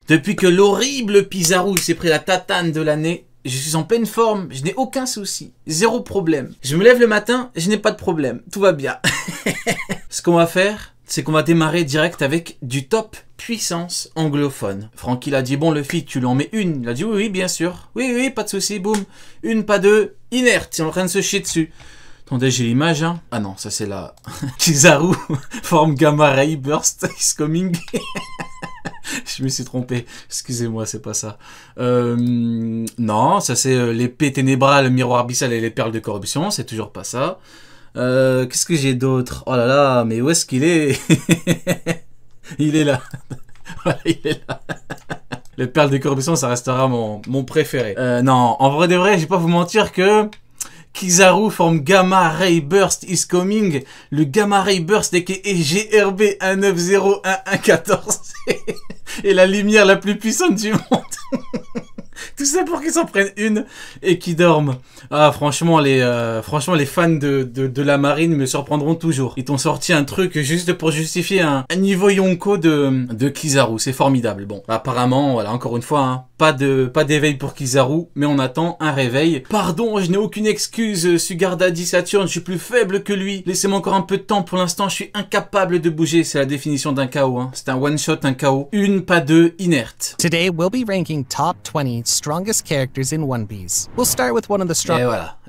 Depuis que l'horrible Pizarro s'est pris la tatane de l'année, je suis en pleine forme, je n'ai aucun souci, zéro problème. Je me lève le matin, je n'ai pas de problème, tout va bien. Ce qu'on va faire, c'est qu'on va démarrer direct avec du top puissance anglophone. Francky l'a dit, bon Luffy, tu lui en mets une. Il a dit, oui, oui, bien sûr. Oui, oui, pas de souci, boum. Une, pas deux, inerte, il est en train de se chier dessus. Attendez, j'ai l'image, hein. Ah non, ça c'est la... Kizaru, forme Gamma Ray Burst is coming. Je me suis trompé. Excusez-moi, c'est pas ça. Non, ça c'est l'épée ténébrale, le miroir abyssal et les perles de corruption. C'est toujours pas ça. Qu'est-ce que j'ai d'autre? Oh là là, mais où est-ce qu'il est? Il est là. Voilà, il est là. Les perles de corruption, ça restera mon préféré. Non, en vrai de vrai, je vais pas vous mentir que... Kizaru forme Gamma Ray Burst is coming. Le Gamma Ray Burst est GRB 190114 et la lumière la plus puissante du monde. Tout ça pour qu'ils s'en prennent une et qu'ils dorment. Ah, franchement, les fans de la marine me surprendront toujours. Ils t'ont sorti un truc juste pour justifier un niveau Yonko de Kizaru. C'est formidable. Bon, apparemment, voilà, encore une fois, hein, pas d'éveil pour Kizaru, mais on attend un réveil. Pardon, je n'ai aucune excuse, Sugar Daddy Saturn, je suis plus faible que lui. Laissez-moi encore un peu de temps, pour l'instant, je suis incapable de bouger. C'est la définition d'un KO, hein. C'est un one-shot, un KO. Une, pas deux, inerte. Today, we'll be ranking top 20 strongest characters in One Piece. We'll start with one of the strong...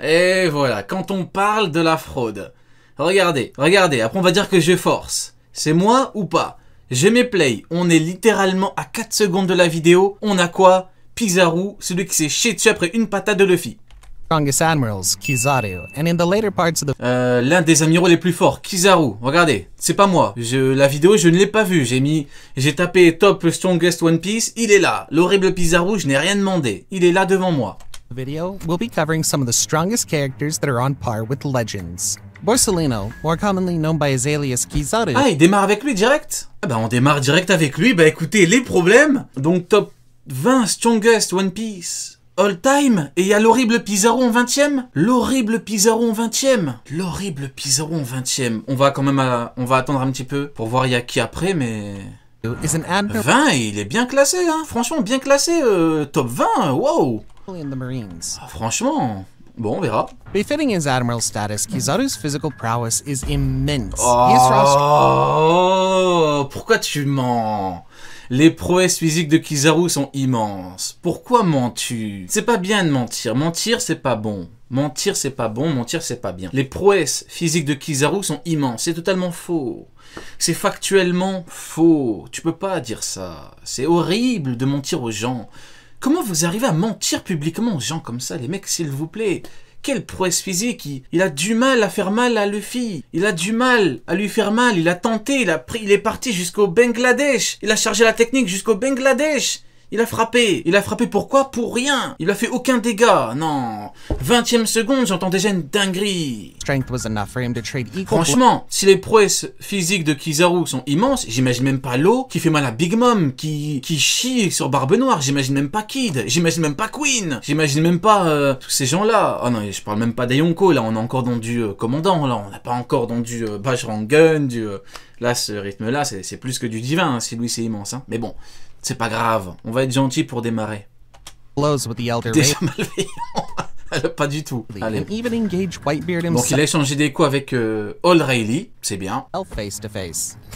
Et voilà, quand on parle de la fraude, regardez, après on va dire que je force. C'est moi ou pas? Je mets play, on est littéralement à 4 secondes de la vidéo, on a quoi? Pizarro, celui qui s'est chié dessus après une patate de Luffy. Strongest admirals, Kizaru, and in the later parts of the... L'un des amiraux les plus forts, Kizaru. Regardez, c'est pas moi. La vidéo, je ne l'ai pas vue. J'ai tapé top strongest One Piece. Il est là. L'horrible Pizarro, je n'ai rien demandé. Il est là devant moi. Video, we'll be covering some of the strongest characters that are on par with legends. Borsalino, more commonly known by his alias Kizaru. Ah, il démarre avec lui direct? Ah bah on démarre direct avec lui. Bah écoutez, les problèmes. Donc top 20 strongest One Piece. All time. Et il y a l'horrible Pizarro en 20e. L'horrible Pizarro en 20e. L'horrible Pizarro en 20e. On va quand même on va attendre un petit peu pour voir il y a qui après, mais... 20, il est bien classé, hein. Franchement, bien classé. Top 20, wow. Ah, franchement... Bon, on verra. Befitting his admiral status, Kizaru's physical prowess is immense. Oh, pourquoi tu mens? Les prouesses physiques de Kizaru sont immenses. Pourquoi mens-tu? C'est pas bien de mentir. Mentir, c'est pas bon. Mentir, c'est pas bon. Mentir, c'est pas bien. Les prouesses physiques de Kizaru sont immenses. C'est totalement faux. C'est factuellement faux. Tu peux pas dire ça. C'est horrible de mentir aux gens. Comment vous arrivez à mentir publiquement aux gens comme ça, les mecs, s'il vous plaît? Quelle prouesse physique! Il a du mal à faire mal à Luffy. Il a du mal à lui faire mal. Il a tenté, il est parti jusqu'au Bangladesh. Il a chargé la technique jusqu'au Bangladesh. Il a frappé. Il a frappé pourquoi? Pour rien. Il a fait aucun dégât. Non. 20e seconde, j'entends déjà une dinguerie. Franchement, si les prouesses physiques de Kizaru sont immenses, j'imagine même pas Law qui fait mal à Big Mom, qui chie sur Barbe Noire. J'imagine même pas Kid. J'imagine même pas Queen. J'imagine même pas tous ces gens-là. Oh non, je parle même pas d'Ayonko. Là, on est encore dans du commandant. Là, on n'a pas encore dans du Bajrangun, là, ce rythme-là, c'est plus que du divin, hein, si lui c'est immense. Hein. Mais bon. C'est pas grave, on va être gentil pour démarrer. Déjà malveillant. Pas du tout. Allez. Donc il a échangé des coups avec All Rayleigh, c'est bien.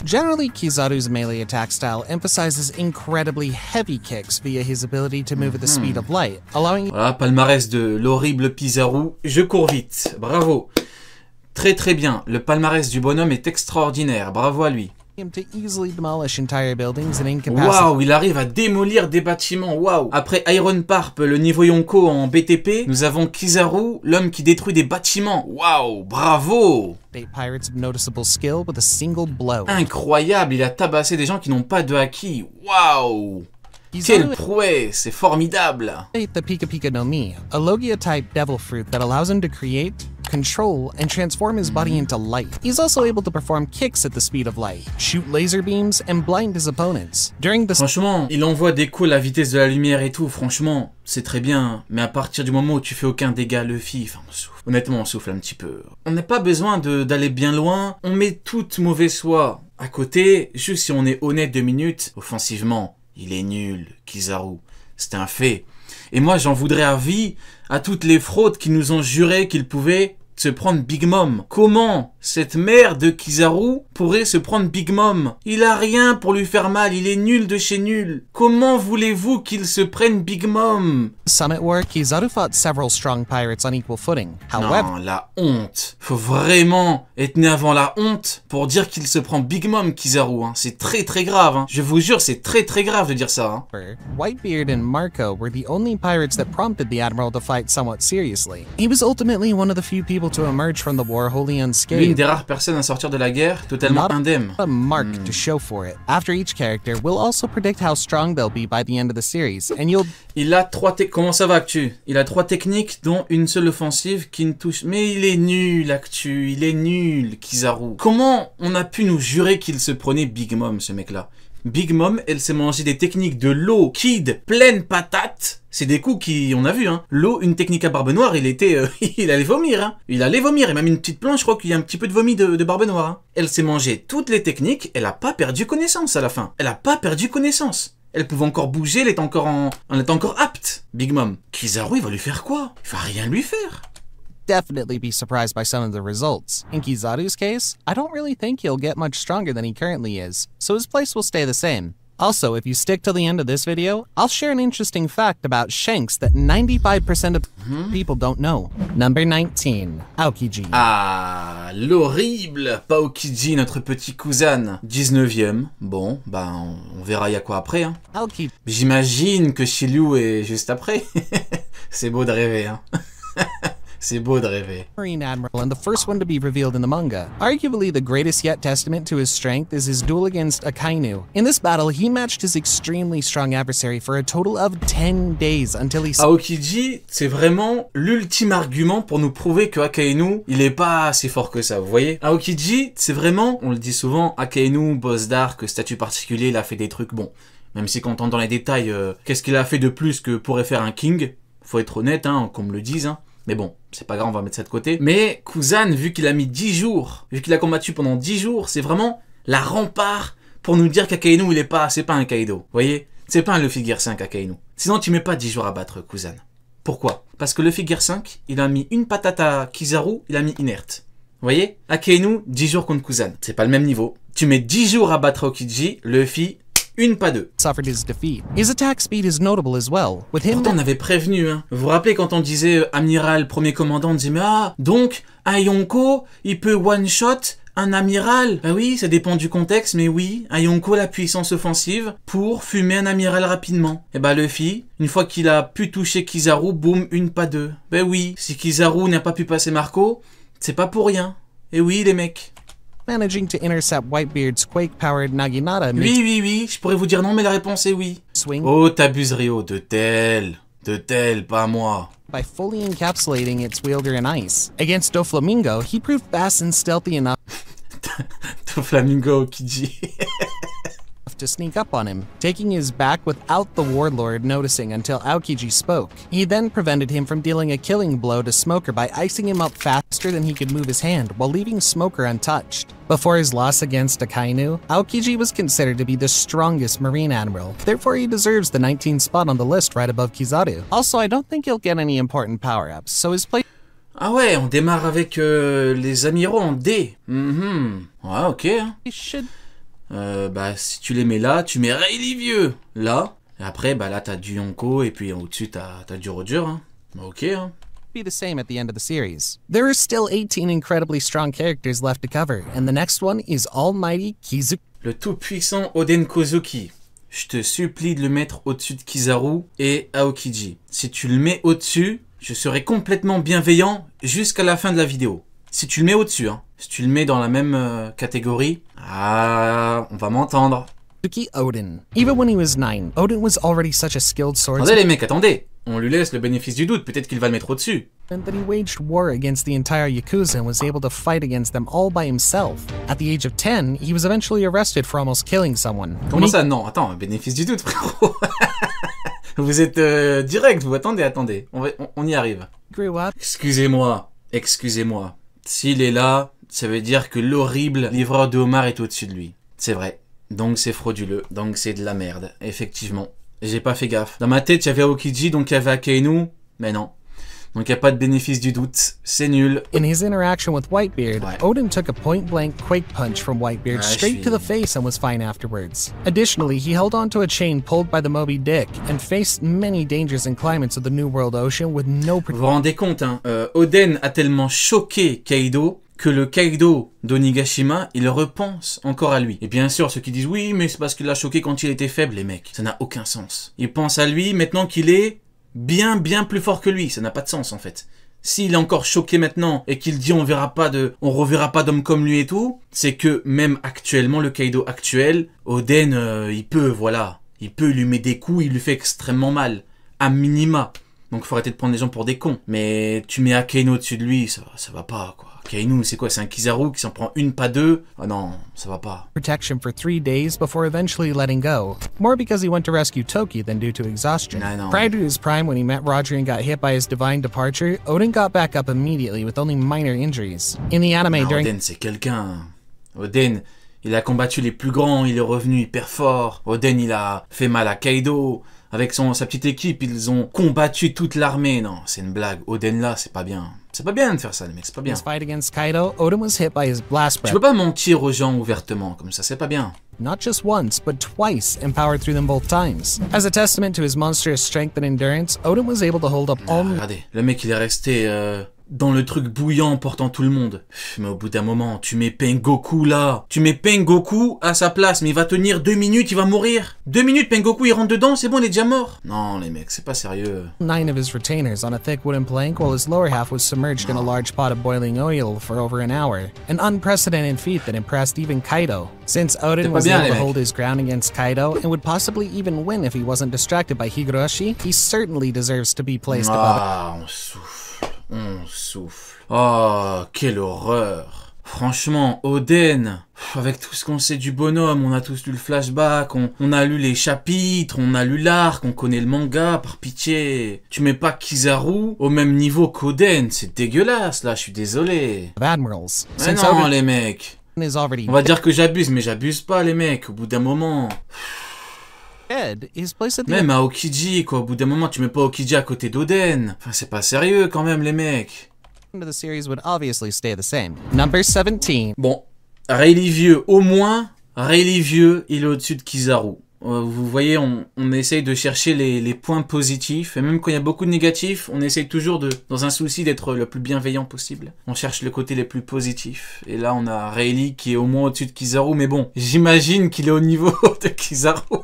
Generally, Kizaru's melee attack style emphasizes incredibly heavy kicks via his ability to move at the speed of light, allowing... Voilà, palmarès de l'horrible Pizarro. Je cours vite, bravo. Très très bien, le palmarès du bonhomme est extraordinaire, bravo à lui. Waouh, il arrive à démolir des bâtiments, waouh. Après Iron Parp, le niveau Yonko en BTP, nous avons Kizaru, l'homme qui détruit des bâtiments. Waouh, bravo. Incroyable, il a tabassé des gens qui n'ont pas de haki. Waouh. Quelle prouesse, c'est formidable. The Pika Pika no Mi, a Logia-type devil fruit that allows him to create, control, and transform his body into light. He's also able to perform kicks at the speed of light, shoot laser beams, and blind his opponents. Franchement, il envoie des coups à la vitesse de la lumière et tout, franchement, c'est très bien. Mais à partir du moment où tu fais aucun dégât, Luffy, enfin, on souffle. Honnêtement, on souffle un petit peu. On n'a pas besoin d'aller bien loin, on met toute mauvaise foi à côté, juste si on est honnête 2 minutes, offensivement. il est nul, Kizaru. C'est un fait. Et moi, j'en voudrais à vie à toutes les fraudes qui nous ont juré qu'ils pouvaient se prendre Big Mom. Comment cette mère de Kizaru pourrait se prendre Big Mom? Il a rien pour lui faire mal, il est nul de chez nul. Comment voulez-vous qu'il se prenne Big Mom? Summit War, Kizaru fought several strong pirates on equal footing. However, Non, la honte. Faut vraiment être né avant la honte pour dire qu'il se prend Big Mom, Kizaru. Hein. C'est très très grave. Hein. Je vous jure, c'est très très grave de dire ça. Hein. Whitebeard and Marco were the only pirates that prompted the Admiral to fight somewhat seriously. He was ultimately one of the few people to emerge from the war wholly unscathed. L'une des rares personnes à sortir de la guerre totalement indemne. A mark to show for it. After each character, we'll also predict how strong they'll be by the end of the series, and you'll... Il a comment ça va, Actu? Il a 3 techniques, dont une seule offensive qui ne touche... Mais il est nul, Actu, il est nul, Kizaru. Comment on a pu nous jurer qu'il se prenait Big Mom, ce mec-là? Big Mom, elle s'est mangée des techniques de l'eau, kid, pleine patate. C'est des coups qui, on a vu, hein. L'eau, une technique à Barbe Noire, il allait vomir, hein. Il allait vomir, et même une petite planche, je crois qu'il y a un petit peu de vomi de Barbe Noire, hein. Elle s'est mangée toutes les techniques, elle a pas perdu connaissance à la fin. Elle a pas perdu connaissance. Elle pouvait encore bouger, elle est encore apte. Big Mom. Kizaru, il va lui faire quoi? Il va rien lui faire. Definitely be surprised by some of the results. In Kizaru's case, I don't really think he'll get much stronger than he currently is, so his place will stay the same. Also, if you stick till the end of this video, I'll share an interesting fact about Shanks that 95% of people don't know. Number 19, Aokiji. Ah, l'horrible Aokiji, notre petit cousin. 19e. Bon, ben, on verra y a quoi après, hein. Aokiji. J'imagine que Shiryu est juste après. C'est beau de rêver, hein. C'est beau de rêver. Marine Admiral and the first one to be revealed in the manga. Arguably the greatest yet testament to his strength is his duel against Akainu. In this battle, he matched his extremely strong adversary for a total of 10 days until he... Aokiji, c'est vraiment l'ultime argument pour nous prouver que Akainu, il est pas assez fort que ça, vous voyez? Aokiji, c'est vraiment, on le dit souvent, Akainu, boss d'arc, statut particulier, il a fait des trucs bons. Même si quand on entend dans les détails, qu'est-ce qu'il a fait de plus que pourrait faire un king? Faut être honnête, hein, qu'on me le dise, hein. Mais bon, c'est pas grave, on va mettre ça de côté. Mais Kuzan, vu qu'il a mis 10 jours, vu qu'il a combattu pendant 10 jours, c'est vraiment la rempart pour nous dire qu'Akainu, c'est pas un Kaido. Vous voyez? C'est pas un Luffy Gear 5, Akainu. Sinon, tu mets pas 10 jours à battre Kuzan. Pourquoi? Parce que Luffy Gear 5, il a mis une patate à Kizaru, il a mis inerte. Vous voyez? Akainu, 10 jours contre Kuzan. C'est pas le même niveau. Tu mets 10 jours à battre Aokiji, Luffy... Une, pas deux. Suffered his defeat. His attack speed is notable as well. With him, pourtant, on avait prévenu, hein. Vous vous rappelez quand on disait amiral, premier commandant, on disait mais ah, donc un Yonko, il peut one shot un amiral. Bah oui, ça dépend du contexte, mais oui, un Yonko a la puissance offensive pour fumer un amiral rapidement. Et bah Luffy, une fois qu'il a pu toucher Kizaru, boum, une, pas deux. Bah oui, si Kizaru n'a pas pu passer Marco, c'est pas pour rien. Et oui, les mecs. Managing to intercept Whitebeard's quake-powered Naginata. Oui, je pourrais vous dire non, mais la réponse est oui. Swing. Oh, t'abuses, Rio, de tel, pas moi. By fully encapsulating its wielder in ice. Against Doflamingo, he proved fast and stealthy enough Doflamingo, Kiji. to sneak up on him, taking his back without the warlord noticing until Aokiji spoke. He then prevented him from dealing a killing blow to Smoker by icing him up faster than he could move his hand while leaving Smoker untouched. Before his loss against Akainu, Aokiji was considered to be the strongest Marine Admiral, therefore he deserves the 19th spot on the list right above Kizaru. Also, I don't think he'll get any important power-ups, so his place... Ah ouais, on démarre avec les amiraux en D. Ouais, ok. Hein. should... bah, si tu les mets là, tu mets Rayleigh vieux là. Et après, bah là, t'as du Yonko et puis au-dessus, t'as du Roger. Hein. Bah, ok. Hein. Be the same at the end of the series. There are still 18 incredibly strong characters left to cover, and the next one is Almighty Kizuki. Le tout-puissant Oden Kozuki. Je te supplie de le mettre au-dessus de Kizaru et Aokiji. Si tu le mets au-dessus, je serai complètement bienveillant jusqu'à la fin de la vidéo. Si tu le mets au-dessus, hein. Si tu le mets dans la même catégorie, ah, on va m'entendre. Kozuki Oden. Even when he was 9, Oden was already such a skilled swordsman. Attendez les mecs, attendez. On lui laisse le bénéfice du doute, peut-être qu'il va le mettre au-dessus. And that he waged war against the entire Yakuza and was able to fight against them all by himself. At the age of 10, he was eventually arrested for almost killing someone. Comment ça? Non, attends, bénéfice du doute, frérot. Vous êtes direct, vous attendez. On y arrive. Grew up. Excusez-moi. S'il est là, ça veut dire que l'horrible livreur de homard est au-dessus de lui. C'est vrai. Donc c'est frauduleux. Donc c'est de la merde. Effectivement. J'ai pas fait gaffe. Dans ma tête, il y avait Aokiji, donc il y avait Akainu. Mais non. Donc il n'y a pas de bénéfice du doute. C'est nul. In his interaction with Whitebeard, Ouais. Odin took a point-blank quake punch from Whitebeard straight to the face and was fine afterwards. Additionally, he held onto a chain pulled by the Moby Dick and faced many dangers and climates of the New World Ocean with no Vous vous rendez compte, hein, Oden a tellement choqué Kaido que le Kaido d'Onigashima, il repense encore à lui. Et bien sûr, ceux qui disent oui, mais c'est parce qu'il l'a choqué quand il était faible, les mecs. Ça n'a aucun sens. Il pense à lui maintenant qu'il est bien plus fort que lui. Ça n'a pas de sens en fait. S'il est encore choqué maintenant et qu'il dit on reverra pas d'homme comme lui et tout, c'est que même actuellement, le Kaido actuel, Oden, il peut lui mettre des coups, il lui fait extrêmement mal. À minima. Donc faut arrêter de prendre les gens pour des cons. Mais tu mets Akainu au-dessus de lui, ça va pas quoi. Akainu, c'est quoi? C'est un Kizaru qui s'en prend une, pas deux? Ah non, ça va pas. protection for 3 days before eventually letting go, more because he went to rescue Toki than due to exhaustion. I know. Prior to his prime, when he met Roger and got hit by his divine departure, Odin got back up immediately with only minor injuries. In the anime, during Oden, c'est quelqu'un. Oden, il a combattu les plus grands, il est revenu hyper fort. Oden, il a fait mal à Kaido. Avec sa petite équipe, ils ont combattu toute l'armée. Non, c'est une blague. Oden là, c'est pas bien. C'est pas bien de faire ça, les mecs, c'est pas bien. his fight against Kaido, Odin was hit by his blast Tu breath, peux pas mentir aux gens ouvertement comme ça, c'est pas bien. not just once, but twice, and powered through them both times. As a testament to his monstrous strength and endurance, Odin was able to hold up all Regardez, le mec il est resté dans le truc bouillant portant tout le monde. Mais au bout d'un moment, tu mets Pengoku là. Tu mets Pengoku à sa place, mais il va tenir 2 minutes, il va mourir. 2 minutes, Pengoku il rentre dedans, c'est bon, il est déjà mort. Non les mecs, c'est pas sérieux. 9 of his retainers on a thick wooden plank while his lower half was submerged in a large pot of boiling oil for over an hour. An unprecedented feat that impressed even Kaido. Since Odin was bien, able les to mecs. hold his ground against Kaido and would possibly even win if he wasn't distracted by Higurashi, he certainly deserves to be placed above Ah, on souffle. On souffle. Oh, quelle horreur. Franchement, Oden, avec tout ce qu'on sait du bonhomme, on a tous lu le flashback, on a lu les chapitres, on a lu l'arc, on connaît le manga, par pitié. Tu mets pas Kizaru au même niveau qu'Oden, c'est dégueulasse là, je suis désolé. admirals. Mais Since non, Odin les mecs. is already On va dire que j'abuse, mais j'abuse pas les mecs, au bout d'un moment. dead, he's placed at the Même à Aokiji, quoi, au bout d'un moment, tu mets pas Aokiji à côté d'Oden. Enfin, c'est pas sérieux quand même, les mecs. end of the series would obviously stay the same. Number 17. Bon, Rayleigh vieux, au moins, Rayleigh vieux, il est au-dessus de Kizaru. Vous voyez, on essaye de chercher les points positifs, et même quand il y a beaucoup de négatifs, on essaye toujours dans un souci d'être le plus bienveillant possible. On cherche le côté les plus positifs. Et là, on a Rayleigh qui est au moins au-dessus de Kizaru, mais bon, j'imagine qu'il est au niveau de Kizaru.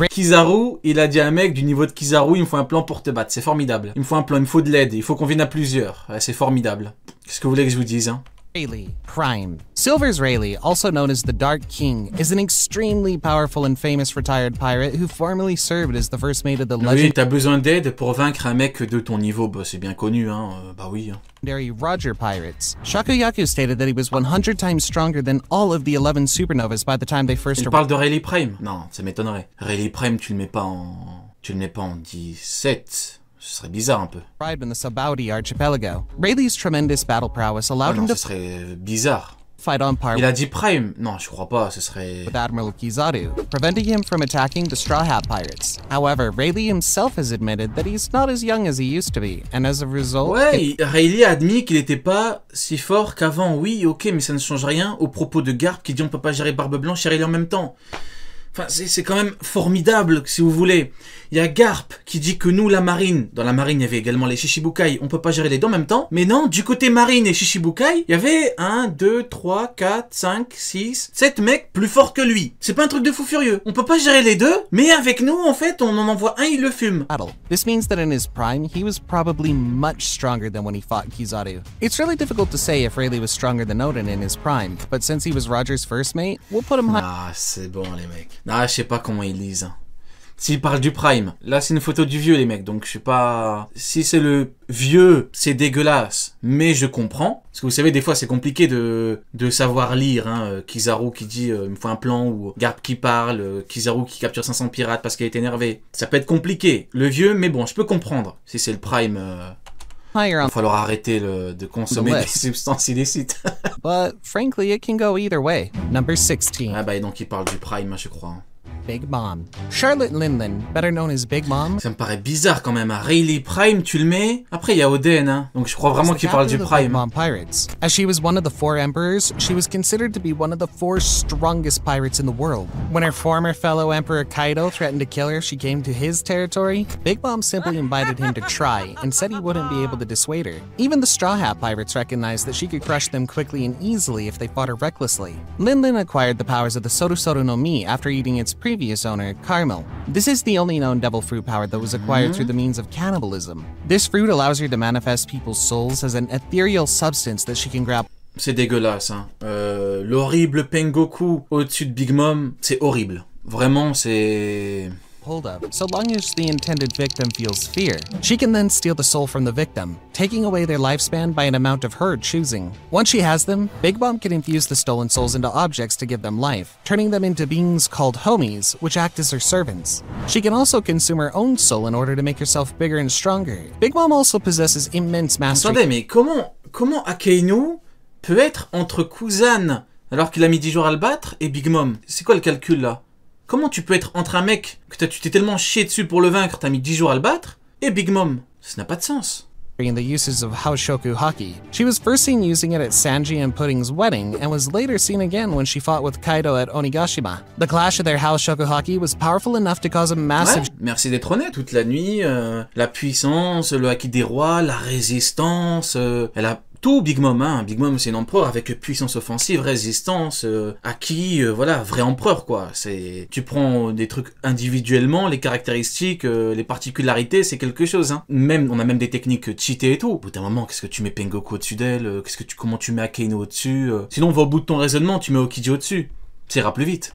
Kizaru, il a dit à un mec du niveau de Kizaru, il me faut un plan pour te battre, c'est formidable. Il me faut un plan, il me faut de l'aide, il faut qu'on vienne à plusieurs. Ouais, c'est formidable. Qu'est-ce que vous voulez que je vous dise, hein? Rayleigh, Prime. Silver's Rayleigh, also known as the Dark King, is an extremely powerful and famous retired pirate who formerly served as the first mate of the Oui, t'as besoin d'aide pour vaincre un mec de ton niveau, bah c'est bien connu, hein. Bah oui. Hein. legendary Roger pirates. Shakuyaku stated that he was 100 times stronger than all of the 11 supernovas by the time they first Il parle de Rayleigh Prime? Non, ça m'étonnerait. Rayleigh Prime, tu le mets pas en 17. Ce serait bizarre un peu. arrived in the Sabaudi archipelago. Rayleigh's tremendous battle prowess Ah allowed non, him ce to serait bizarre. fight on par Il a dit Prime. Non, je crois pas, ce serait... with Admiral Kizaru, preventing him from attacking the Straw Hat Pirates. However, Rayleigh himself has admitted that he's not as young as he used to be, and as a result... Ouais, Rayleigh a admis qu'il était pas si fort qu'avant. Oui, ok, mais ça ne change rien au propos de Garp qui dit on peut pas gérer Barbe Blanche et Rayleigh en même temps. Enfin, c'est quand même formidable, si vous voulez. Il y a Garp qui dit que nous, la marine, dans la marine, il y avait également les Shichibukai, on peut pas gérer les deux en même temps. Mais non, du côté marine et Shichibukai, il y avait 1, 2, 3, 4, 5, 6, 7 mecs plus forts que lui. C'est pas un truc de fou furieux. On peut pas gérer les deux, mais avec nous, en fait, on en envoie un, il le fume. battle. This means that in his prime, he was probably much stronger than when he fought Kizaru. It's really difficult to say if Rayleigh was stronger than Odin in his prime, but since he was Roger's first mate, we'll put him high. Ah, c'est bon, les mecs. Ah, je sais pas comment ils lisent. S'ils parlent du Prime, là c'est une photo du vieux les mecs, donc je sais pas... Si c'est le vieux, c'est dégueulasse, mais je comprends. Parce que vous savez, des fois c'est compliqué de savoir lire, hein. Kizaru qui dit il me faut un plan, ou Garp qui parle, Kizaru qui capture 500 pirates parce qu'il est énervé. Ça peut être compliqué, le vieux, mais bon, je peux comprendre. Si c'est le Prime... higher va on falloir arrêter de consommer The des list. substances illicites. but frankly, it can go either way. Number 16. Ah bah, et donc il parle du Prime, hein, je crois. Hein. Big Mom. Charlotte Linlin, better known as Big Mom, Ça me paraît bizarre quand même, hein. Rayleigh Prime, tu le mets. Après, il y a Oden, hein. Donc je crois vraiment was the qu'il parle du captain of the Big Prime. Mom Pirates. As she was one of the 4 emperors, she was considered to be one of the 4 strongest pirates in the world. When her former fellow Emperor Kaido threatened to kill her if she came to his territory, Big Mom simply invited him to try and said he wouldn't be able to dissuade her. Even the Straw Hat Pirates recognized that she could crush them quickly and easily if they fought her recklessly. Linlin acquired the powers of the Soru no Mi after eating its previous owner, Carmel. This is the only known devil fruit power that was acquired through the means of cannibalism. This fruit allows her to manifest people's souls as an ethereal substance that she can grab. C'est dégueulasse, hein. L'horrible Pengoku au-dessus de Big Mom, c'est horrible. Vraiment, c'est... Hold up. So long as the intended victim feels fear, she can then steal the soul from the victim, taking away their lifespan by an amount of her choosing. Once she has them, Big Mom can infuse the stolen souls into objects to give them life, turning them into beings called homies, which act as her servants. She can also consume her own soul in order to make herself bigger and stronger. Big Mom also possesses immense mastery. Attendez, mais comment Akainu peut être entre Kuzan, alors qu'il a mis 10 jours à le battre, et Big Mom? C'est quoi le calcul, là? Comment tu peux être entre un mec que tu t'es tellement chié dessus pour le vaincre, t'as mis 10 jours à le battre, et Big Mom? Ça n'a pas de sens. In the uses of Haoshoku Haki. She was first seen using it at Sanji and Pudding's wedding, and was later seen again when she fought with Kaido at Onigashima. The clash of their Haoshoku Haki was powerful enough to cause a massive... Ouais, merci d'être honnête, toute la nuit, la puissance, le haki des rois, la résistance, elle a... Tout Big Mom, hein. Big Mom c'est un empereur avec puissance offensive, résistance, acquis, voilà, vrai empereur quoi. C'est, tu prends des trucs individuellement, les caractéristiques, les particularités, c'est quelque chose. Hein. Même, on a même des techniques cheatées et tout. Au bout d'un moment, qu'est-ce que tu mets Pengoku au-dessus d'elle, comment tu mets Akainu au-dessus. Sinon on va au bout de ton raisonnement, tu mets Okiji au-dessus. Ça ira plus vite.